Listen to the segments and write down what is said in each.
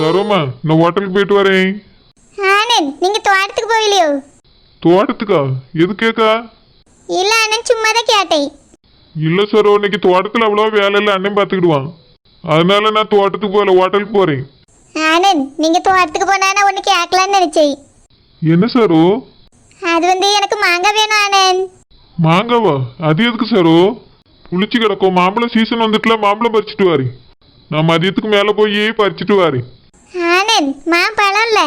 சரோமா, நான் ஹோட்டலுக்கு போயிட்டு வரேன். ஆனந்த், நீங்க தோட்டத்துக்கு போகலையோ? தோட்டத்துக்கா? எதுக்கேக்கா? இல்ல ஆனந்த், சும்மா தான் கேட்டேன். இல்ல சரோ, இன்னைக்கு தோட்டத்துல அவ்வளோ வேலை இல்லை, அண்ணன் பார்த்துக்கிடுவான். அதனால நான் தோட்டத்துக்கு போகல, ஹோட்டலுக்கு போறேன். ஆனந்த், நீங்க தோட்டத்துக்கு போனா நான் ஒண்ணு கேட்கலான்னு நினைச்சேன். என்ன சரோ? அது எனக்கு மாங்காய் வேணும் ஆனந்த். மாங்காவா? அது எதுக்கு சரோ? புளிச்சு கிடக்கும். மாம்பழம் சீசன் வந்துட்டுல, மாம்பழம் பறிச்சுட்டு வாரி. நான் மதியத்துக்கு மேலே போய் பறிச்சுட்டு வாரி. ஆனந்த், மாம்பழம் இல்ல,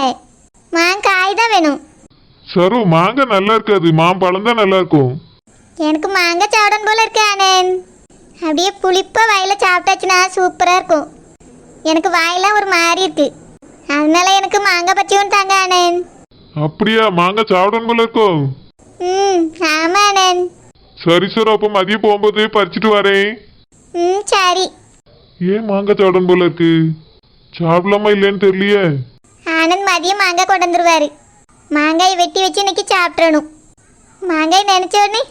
மாங்காய் தான் வேணும். சரோ, மாங்காய் நல்லா இருக்காது, மாம்பழம் தான் நல்லா இருக்கும். எனக்கு மாங்காய் சாப்பிடணும் போல இருக்கு ஆனந்த். அப்படியே புளிப்பா வாயில சாப்பிட்டாச்சுன்னா சூப்பரா இருக்கும். எனக்கு வாயெல்லாம் ஒரு மாதிரி இருக்கு, அதனால எனக்கு மாங்காய் பச்சியும் தாங்க ஆனந்த். அப்படியா? மாங்காய் சாப்பிடணும் போல இருக்கும். ஆமா ஆனந்த். சரி சரோ, அப்போ மதியம் போகும்போது பறிச்சுட்டு வரேன். சரி. ஏன் மாங்காய் சாப்பிடணும் போல இருக்கு? சாப்பிடலாமா இல்லைன்னு தெரியலையே. ஆனந்த் மதியம் மாங்காய் கொண்டு வந்துருவாரு. மாங்காயை வெட்டி வச்சு இன்னைக்கு சாப்பிட்றணும். மாங்காய் நினைச்ச உடனே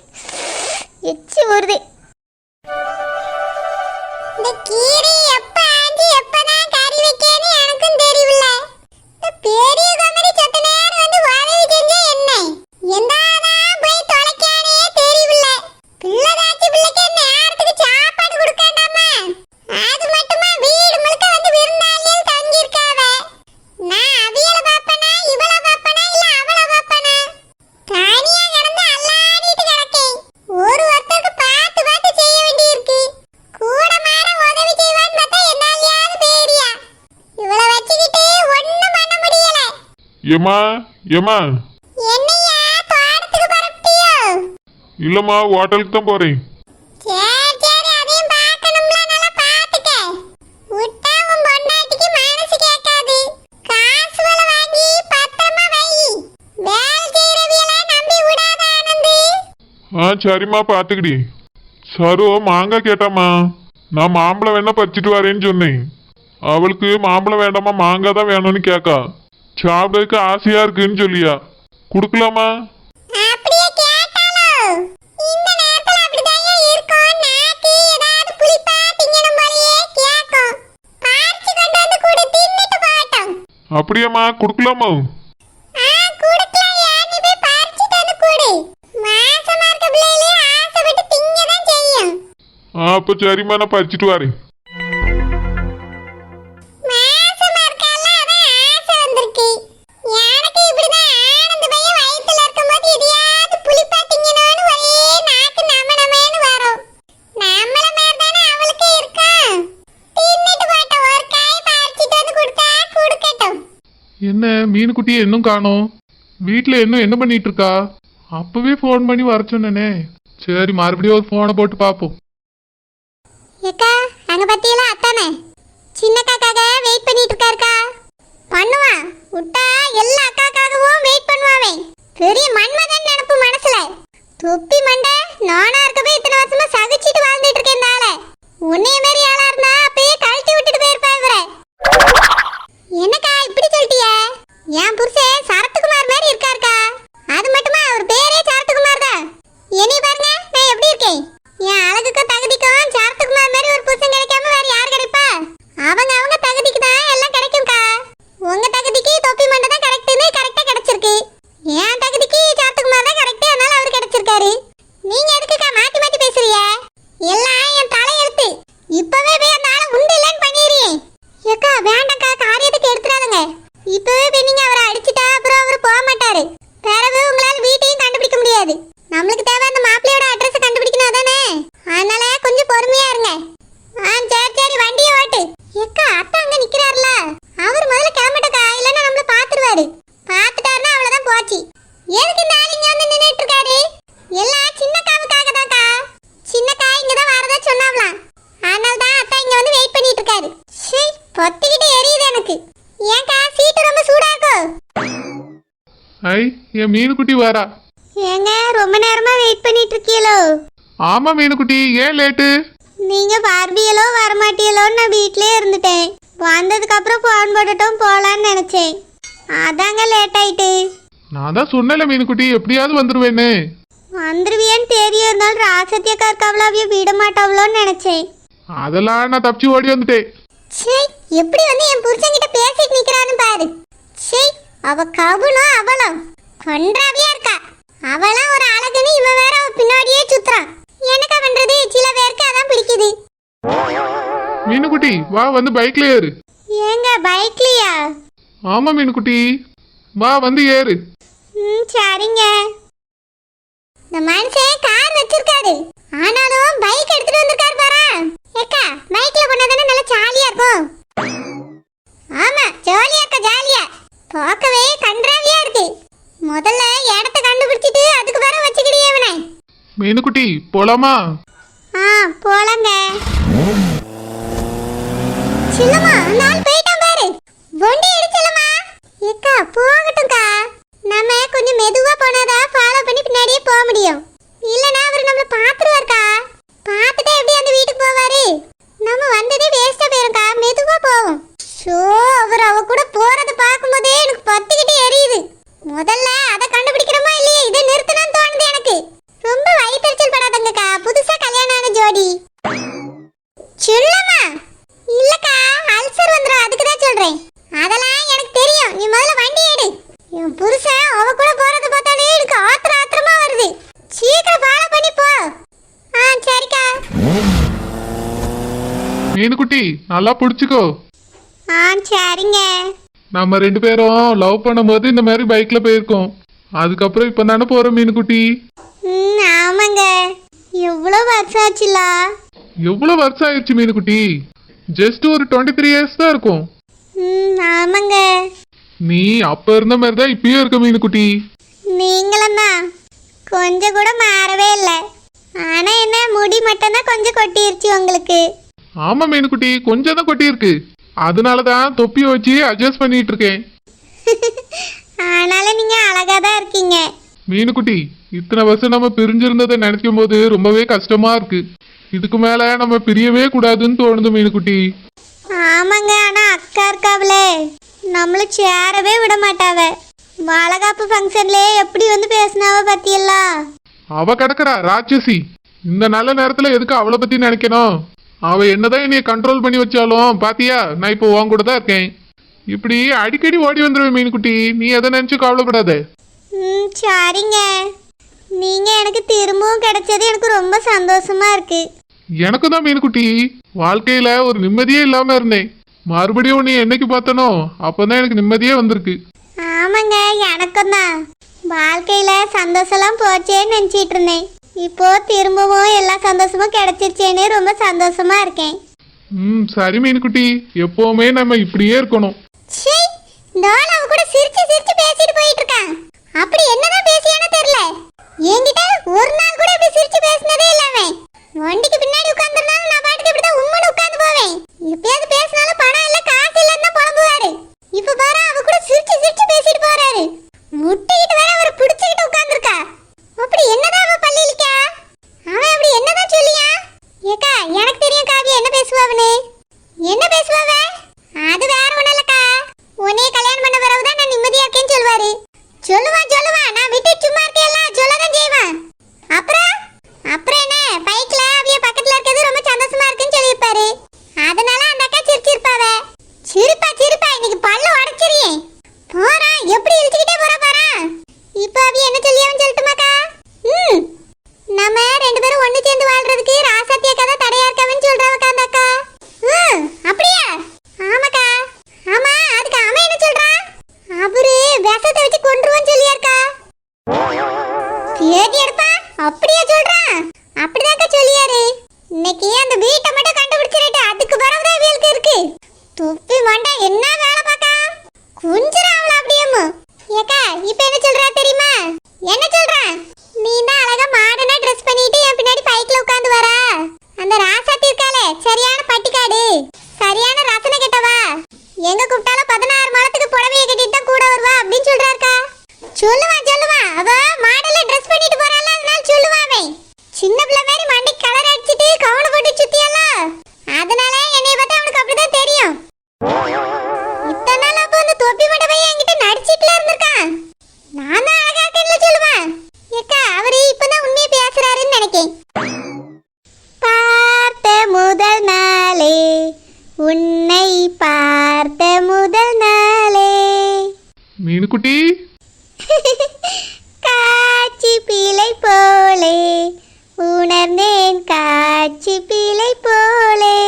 எச்சி ஊறுது. இந்த கீரை எப்ப ஆஞ்சி எப்பதான் கறி வைக்கேன்னு எனக்கும் தெரியல. இந்த பெரிய கமரி சத்த நேரம் வந்து உதவி செஞ்சா என்ன? எந்தாதான் போய் தொலைக்கானே தெரியல. பிள்ளைதாச்சி பிள்ளைக்கு நேரத்துக்கு சாப்பாடு கொடுக்கண்டாமா? அது மட்டுமா வீடு முழுக்க வந்து விருந்தாளிகள் தங்கி இருக்காவ. நான் அவியல பாப்பனா, இவள பாப்பனா, இல்ல அவள பாப்பனா? தானியா கிடந்து அல்லாடிட்டு கிடக்கேன். ஒருத்தருக்கு பார்த்து பார்த்து செய்ய வேண்டியிருக்கு. கூட மாற உதவி செய்வான்னு பார்த்தா என்னாலயாவது பேரியா? இவள வச்சுக்கிட்டு ஒண்ணும் பண்ண முடியல. ஏமா ஏமா? என்னையா தோட்டத்துக்கு பரப்பியோ? இல்லம்மா, ஹோட்டலுக்கு தான் போறேன். சரி சரி, அதையும் பார்க்கணும்ல, நல்லா பார்த்துக்க. விட்டா உன் பொண்டாட்டிக்கு மனசு கேட்காது. காசு வேலை வாங்கி பத்திரமா வை. வேலை செய்யறவியெல்லாம் நம்பி விடாத ஆனந்த். சரிம்மா, பார்த்துக்கிடி. சரோ மாங்காய் கேட்டாமா, நான் மாம்பழம் வேணா பறிச்சுட்டு வரேன்னு சொன்னேன். அவளுக்கு மாம்பழம் வேண்டாமா, மாங்காய் தான் வேணும்னு கேட்கா. சாப்பிடறதுக்கு ஆசையா இருக்குன்னு சொல்லியா. கொடுக்கலாமா? அப்படியே கேட்டாலோ? இந்த நேரத்துல அப்படிதாயா இருக்கும். நாக்கு ஏதாவது புளிப்பா திங்கணும் போலயே கேக்கும். பார்த்து கொண்டு வந்து கொடு, தின்னுட்டு போகட்டும். அப்படியாம்மா, கொடுக்கலாமா? கொடுக்கலாம்யா, நீ போய் பறிச்சுட்டு வந்து கொடு. மாசமா இருக்க பிள்ளைகளே ஆசைப்பட்டு திங்கதான் செய்யும். அப்போ சரிம்மா, நான் பறிச்சுட்டு வரேன். மாசமா இருக்கல்ல, அதான் ஆசை வந்திருக்கு. எனக்கு இப்படிதான் ஆனந்த பையன் வயித்துல இருக்கும்போது எதையாவது புளிப்பா திங்கணும்னு ஒரே நாக்கு நமனமேன்னு வரும். நம்மள மாதிரி தானே அவளுக்கு இருக்கும். தின்னுட்டு போட்ட ஒரு காய் பறிச்சுட்டு வந்து கொடுத்தா கொடுக்கட்டும். என்ன மீனுக்குட்டியை இன்னும் காணோம்? வீட்டில் இன்னும் என்ன பண்ணிட்டு இருக்கா? அப்பவே ஃபோன் பண்ணி வர சொன்னேனே. சரி, மறுபடியும் ஒரு ஃபோனை போட்டு பார்ப்போம். ஏக்கா, அங்க பத்தியில அத்தானே சின்ன காக்காக வெயிட் பண்ணிட்டு இருக்காருக்கா. பண்ணுவா விட்டா எல்லா அக்காக்காகவும் வெயிட் பண்ணுவாவே. பெரிய மன்மதன் நினைப்பு மனசுல. தொப்பி மண்டை நானா இருக்கவே இத்தனை வருஷமா சகிச்சிட்டு வாழ்ந்துட்டு இருக்கேன். இந்த ஆளை உன்னைய மாரி ஆளா இருந்தா அப்பயே கழட்டி விட்டுட்டு போயிருப்பா இவரை. என்னக்கா இப்படி சொல்லிட்டிய? என் புருஷன் சரத்குமார் மாதிரி இருக்காருக்கா. அது மட்டுமா, அவர் பேரே சரத்குமார் தான். என்னை பாருங்க, நான் எப்படி இருக்கேன்? என் அழகுக்கும் தகுதிக்கும் சரத்குமார் மாதிரி ஒரு புருஷன் கிடைக்காம வேற யார் கிடைப்பா? அவங்க அவங்க தகுதிக்கு தான் எல்லாம் கிடைக்கும்க்கா. உங்க தகுதிக்கு தொப்பி மண்டை தான் கரெக்ட்னு கரெக்டா கிடைச்சிருக்கு. என் தகுதிக்கு சரத்குமார் தான் கரெக்ட், அதனால அவர் கிடைச்சிருக்காரு. நீங்க எதுக்குக்கா மாத்தி மாத்தி பேசுறீங்க? எல்லாம் என் தலையெழுத்து. இப்பவே போய் அந்த ஆளை உண்டு இல்லைன்னு பண்ணிடுறீங்க. ஏக்கா வேண்டாம்க்கா, காரியத்துக்கு எடுத்துடாதுங்க. இப்பவே போய் நீங்க அவரை அடிச்சுட்டா அப்புறம் அவர் போக மாட்டாரு. பிறகு உங்களால வீட்டையும் கண்டுபிடிக்க முடியாது. நம்மளுக்கு தேவை அந்த மாப்பிள்ளையோட அட்ரஸ் கண்டுபிடிக்கணும் தானே. அதனால கொஞ்சம் பொறுமையா இருங்க. சரி சரி, வண்டியை ஓட்டு. ஏக்கா, அத்தா அங்க நிக்கிறாருல, அவர் முதல்ல கிளம்பட்டக்கா, இல்லைன்னா நம்மள பாத்துருவாரு. பாத்துட்டாருன்னா அவ்வளவுதான் போச்சு. எதுக்கு இந்த ஆள் இங்க வந்து நின்னுட்டு இருக்காரு? எல்லாம் சின்ன காவுக்காக தான்க்கா. சின்னக்கா இங்கதான் வரதா சொன்னாவலாம், அதனால தான் அத்தா இங்க வந்து வெயிட் பண்ணிட்டு இருக்காரு. பொத்திக்கிட்டு எரியுது எனக்கு. ஏன்க்கா, சீட்டு ரொம்ப சூடா இருக்கும். ஐ, என் மீனுக்குட்டி வரா. ஏங்க, ரொம்ப நேரமா வெயிட் பண்ணிட்டு இருக்கீங்களோ? ஆமா மீனுக்குட்டி, ஏன் லேட்டு? நீங்க பார்பியலோ வரமாட்டியலோன்னு நான் வீட்லயே இருந்துட்டேன். வந்ததுக்கு அப்புறம் போன் போட்டுட்டோம் போலான்னு நினைச்சேன். அதாங்க லேட் ஆயிட்டு. நான் தான் சொன்னல மீனுக்குட்டி, எப்படியாவது வந்துருவேன்னு. வந்துருவியன்னு தெரியும், இருந்தாலும் ராசத்தியக்கா இருக்காவளோ, அவிய விட மாட்டாவளோன்னு நினைச்சேன். அதெல்லாம் நான் தப்பிச்சு ஓடி வந்துட்டேன். சே, எப்படி வந்து என் புருஷன்கிட்ட பேசிட்டு நிக்கிறான்னு பாரு. சே, அவ கவுனும் அவளும் கொன்றாவியா இருக்கா. அவளாம் ஒரு அழகுன்னு இவன் வேற அவ பின்னாடியே சுத்துறான். என்னக்கா பண்றது? சில பேருக்கு அதான் பிடிக்குது. மீனுக்குட்டி வா வந்து பைக்ல ஏறு. ஏங்க பைக்லயா? ஆமா மீனுக்குட்டி வா வந்து ஏறு. சரிங்க. இந்த மனுஷன் கார் வச்சிருக்காரு, ஆனாலும் பைக் எடுத்துட்டு வந்திருக்காரு பாரு. ஏக்கா பைக்ல போனாதானே நல்லா ஜாலியா இருக்கும். ஆமா ஜாலியா இருக்கா, ஜாலியா. பார்க்கவே கன்றாவியா இருக்கு. முதல்ல இடத்த கண்டுபிடிச்சிட்டு அதுக்கு வர வச்சுக்கிடியே அவனை. மீனுக்குட்டி போலாமா? போலாங்க. சின்னம்மா அந்த ஆள் போயிட்டான் பாரு. வண்டி எடுச்சலமா. ஏக்கா போகட்டும்க்கா. நம்ம கொஞ்சம் மெதுவா போனாதான் ஃபாலோ பண்ணி பின்னாடியே போக முடியும். இல்லனா அவர் நம்மள பாத்துருவாருக்கா. பாத்துட்டு எப்படி அந்த வீட்டுக்கு போவாரு? நம்ம வந்ததே வேஸ்டா போயிருக்கா. மெதுவா போவோம். ஷோ, அவர் அவ கூட போறத பாக்கும்போதே எனக்கு பத்திக்கிட்டு எரியுது. முதல்ல அத கண்டுபிடிக்கிறோமா இல்லையே, இதை நிறுத்தணும்னு தோணுது எனக்கு. ரொம்ப வயிற்றுச்சல் படாதங்கக்கா, புதுசா கல்யாணம் ஆன ஜோடி. சொல்லமா? இல்லக்கா, அல்சர் வந்துரும், அதுக்கு தான் சொல்றேன். அதெல்லாம் எனக்கு தெரியும். நீ முதல்ல வண்டி எடு. என் புருஷன் அவ கூட போறத பார்த்தாலே எனக்கு ஆத்திரமா வருது. சீக்கிரம் ஃபாலோ பண்ணி போ. சரிக்கா. மீனுக்குட்டி நல்லா பிடிச்சிக்கோ. சரிங்க. நம்ம 2 பேரும் லவ் பண்ணும்போது இந்த மாதிரி பைக்ல போயிருக்கோம். அதுக்கப்புறம் இப்ப தானே போறோம் மீனுக்குட்டி. ஆமாங்க. எவ்வளவு வருஷம் ஆச்சுல? எவ்வளவு வருஷம் ஆயிடுச்சு மீனுக்குட்டி? ஜஸ்ட் ஒரு 23 இயர்ஸ் தான் இருக்கும். ஆமாங்க. நீ அப்ப இருந்த மாதிரி தான் இப்பயும் இருக்க மீனுக்குட்டி. நீங்களும் தான் கொஞ்சம் கூட மாறவே இல்லை. ஆனா என்ன, முடி மட்டும் தான் கொஞ்சம் கொட்டிருச்சு உங்களுக்கு. ஆமா மீனுக்குட்டி, கொஞ்சம் தான் கொட்டி இருக்கு. அதனாலதான் தொப்பியை வச்சு அட்ஜஸ்ட் பண்ணிட்டு இருக்கேன். ஆனாலும் நீங்க அழகா தான் இருக்கீங்க மீனுக்குட்டி. இத்தனை வருஷம் நம்ம பிரிஞ்சிருந்ததை நினைக்கும் போது ரொம்பவே கஷ்டமா இருக்கு. இதுக்கு மேல நம்ம பிரியவே கூடாதுன்னு தோணுது மீனுக்குட்டி. ஆமாங்க. ஆனா அக்கா இருக்காவளே, நம்மள சேரவே விட மாட்டாவ. வளகாப்பு ஃபங்க்ஷன்ல எப்படி வந்து பேசினாவ பத்தியல்லா. அவ கிடக்குறா ராட்சசி. இந்த நல்ல நேரத்துல எதுக்கு அவளை பத்தி நினைக்கணும்? அவ என்னதான் என்னைய கண்ட்ரோல் பண்ணி வச்சாலும் பாத்தியா, நான் இப்போ உன் கூட தான் இருக்கேன். இப்படி அடிக்கடி ஓடி வந்துருவேன் மீனுக்குட்டி. நீ எதை நினைச்சு கவலைப்படாத. சரிங்க. நீங்க எனக்கு திரும்பவும் கிடைச்சது எனக்கு ரொம்ப சந்தோஷமா இருக்கு. எனக்கு தான் மீனுக்குட்டி. வாழ்க்கையில ஒரு நிம்மதியே இல்லாம இருந்தேன். மறுபடியும் நீ என்னைக்கு பார்த்தனோ அப்பதான் எனக்கு நிம்மதியே வந்திருக்கு. ஆமாங்க, எனக்கும் தான். வாழ்க்கையில சந்தோஷம்லாம் போச்சேன்னு நினைச்சிட்டு இருந்தேன். இப்போ திரும்பவும் எல்லா சந்தோஷமும் கிடைச்சிருச்சேன்னு ரொம்ப சந்தோஷமா இருக்கேன். சரி மீனுக்குட்டி, எப்பவுமே நம்ம இப்படியே இருக்கணும். அவ கூட சிரிச்சு சிரிச்சு பேசிட்டு போயிட்டு இருக்கான். அப்படி என்னதான் பேசியானோ தெரியல. என்கிட்ட ஒரு நாள் கூட இப்படி சிரிச்சு பேசினதே இல்ல அவன். வண்டிக்கு பின்னாடி உட்கார்ந்திருந்தாலும் நான் பாட்டுக்கு இப்படிதான் உம்முன்னு உட்கார்ந்து போவேன். எப்பயாவது பேசினாலும் பணம் இல்ல காசு இல்லன்னு புலம்புவாரு. இப்ப பாரு அவ கூட சிரிச்சு சிரிச்சு பேசிட்டு போறாரு. முட்டிக்கிட்டு வேற அவரை பிடிச்சிக்கிட்டு உட்கார்ந்துருக்கா. அப்படி என்னதான் அவ பள்ளியிலிக்கா? அவன் அப்படி என்னதான் சொல்லியா? ஏக்கா எனக்கு தெரியும் காவி என்ன பேசுவாவனே. என்ன பேசுவாவ? அது வேற ஒண்ணும் இல்லக்கா. உன்னைய கல்யாணம் பண்ண பிறகுதான் நான் நிம்மதியா இருக்கேன்னு சொல்வாரு. சொல்லுவா நான் விட்டு சும்மா இருக்கேல்ல, சொல்லதான் செய்வான். அப்புறம் என்ன, பைக்ல அவிய பக்கத்துல இருக்கிறது ரொம்ப சந்தோஷமா இருக்குன்னு சொல்லியிருப்பாரு. அதனால அந்த அக்கா சிரிச்சிருப்பாவ. சிரிப்பா இன்னைக்கு பல்ல உடைச்சிரியே. போறா எப்படி இழுச்சுக்கிட்டே போறா பாரா. இப்ப அவிய என்ன சொல்லியாவன்னு சொல்லட்டுமாக்கா? நம்ம 2 பேரும் ஒண்ணு சேர்ந்து வாழ்றதுக்கு ராசாத்திய கதை தடையா இருக்காவன்னு சொல்றாவக்கா அந்த அக்கா. அப்படியா? ஆமாக்கா. ஆமா, அதுக்கு அவன் என்ன சொல்றான்? அவரு விஷத்தை வச்சு கொன்றுவான்னு சொல்லியாருக்கா. பேதி எடுப்பா, அப்படியே சொல்றான். அப்படிதாக்கா சொல்லியாரு. இன்னைக்கு அந்த வீட்டை மட்டும் கண்டுபிடிச்சிட்டு அதுக்கு வரவுதான் வீலுக்கு இருக்கு. தொப்பி மண்டை என்ன வேலை பாக்கா? கொஞ்சம் அவள அப்படியேமோ. ஏக்கா இப்ப என்ன சொல்றா தெரியுமா? என்ன சொல்றான்? நீ தான் அழகா மாடர்னா ட்ரெஸ் பண்ணிட்டு என் பின்னாடி பைக்ல உட்கார்ந்து வரா. அந்த ராசாத்தி இருக்காளே, சரியான பட்டிக்காடு, சரியான ரசனை கெட்டவா. எங்க கூப்பிட்டாலும் 16 மாதத்துக்கு புடவையை கட்டிட்டு தான் கூட வருவா அப்படின்னு சொல்றாருக்கா. சொல்லுவான் அவ மாடல்ல ட்ரெஸ் பண்ணிட்டு போறாள, அதனால சொல்லுவாவே. சின்ன பிள்ளை மாதிரி மண்டி கலர் அடிச்சிட்டு கவுன போட்டு சுத்தியல்ல, அதனால என்னைய பார்த்தா அவனுக்கு அப்படிதான் தெரியும். இத்தனை நாள் அப்போ அந்த தொப்பி மண்ட பையன் என்கிட்ட நடிச்சிட்டுல இருந்திருக்கான். நான் தான் அழகா இருக்கேன்னு சொல்லுவேன். ஏக்கா மீனுக்குட்டி காட்சி பிழை போலே உணர்ந்தேன் காட்சி பிழை போலே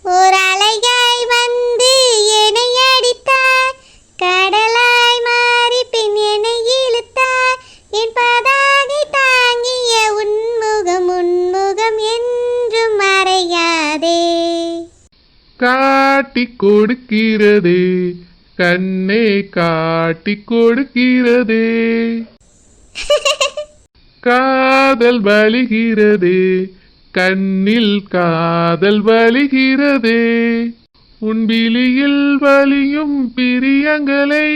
ஒரு அலையாய் வந்து என்னை அடித்தாய் கடலாய் மாறி பின் என்னை இழுத்தாய் என் பதாகை தாங்கிய உன்முகம் உன்முகம் என்றும் மறையாதே காட்டி கொடுக்கிறது கண்ணே காட்டி கொடுக்கிறது காதல் வலிகிறது கண்ணில் காதல் வலிகிறது உன் விழியில் வலியும் பிரியங்களை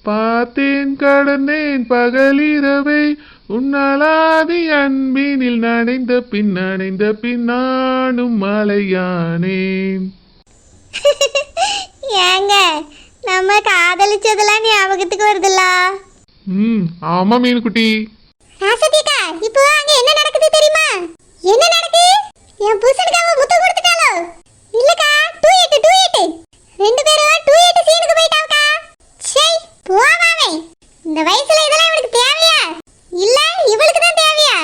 பார்த்தேன் கடந்தேன் பகலிரவை உன்னாலாதி அன்பினில் நனைந்த பின் நானும் மலையானேன் ஏங்க நம்ம காதலிச்சதெல்லாம் ஞாபகத்துக்கு வருதுல்ல ஆமா மீனுக்குட்டி ராசதிகா இப்போ அங்க என்ன நடக்குது தெரியுமா என்ன நடக்குது என் புருஷனுக்கு முத்து கொடுத்துட்டாளோ இல்லக்கா டூயட் ரெண்டு பேரும் டூயட் சீனுக்கு போயிட்டாங்கக்கா சே போவாமே இந்த வயசுல இதெல்லாம் இவளுக்கு தேவையா இல்ல இவளுக்கு தான் தேவையா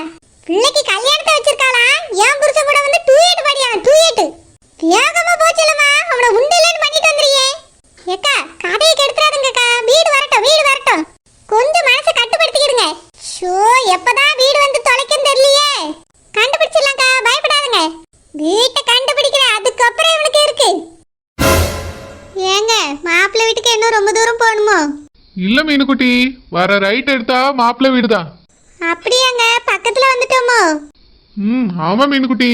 பிள்ளைக்கு கல்யாணத்தை வச்சிருக்காளா என் புருஷன் கூட வந்து டூயட் பாடியான் டூயட் வேகமா போச்சலமா அவனை உண்டிலன்னு பண்ணிட்டு வந்துறியே ஏக்கா கதையை கெடுத்துறாதுங்கக்கா வீடு வரட்டும் கொஞ்சம் மனசை கட்டுப்படுத்திக்கிடுங்க ஷோ எப்பதான் வீடு வந்து தொலைக்கும் தெரியலையே கண்டுபிடிச்சிடலாம்க்கா பயப்படாதுங்க வீட்டை கண்டுபிடிக்கிறேன் அதுக்கப்புறம் இவனுக்கு இருக்கு ஏங்க மாப்பிள்ளை வீட்டுக்கு இன்னும் ரொம்ப தூரம் போகணுமோ இல்ல மீனுக்குட்டி வர ரைட் எடுத்தா மாப்பிள்ளை வீடுதான் அப்படியாங்க பக்கத்துல வந்துட்டோமோ ஆமா மீனுக்குட்டி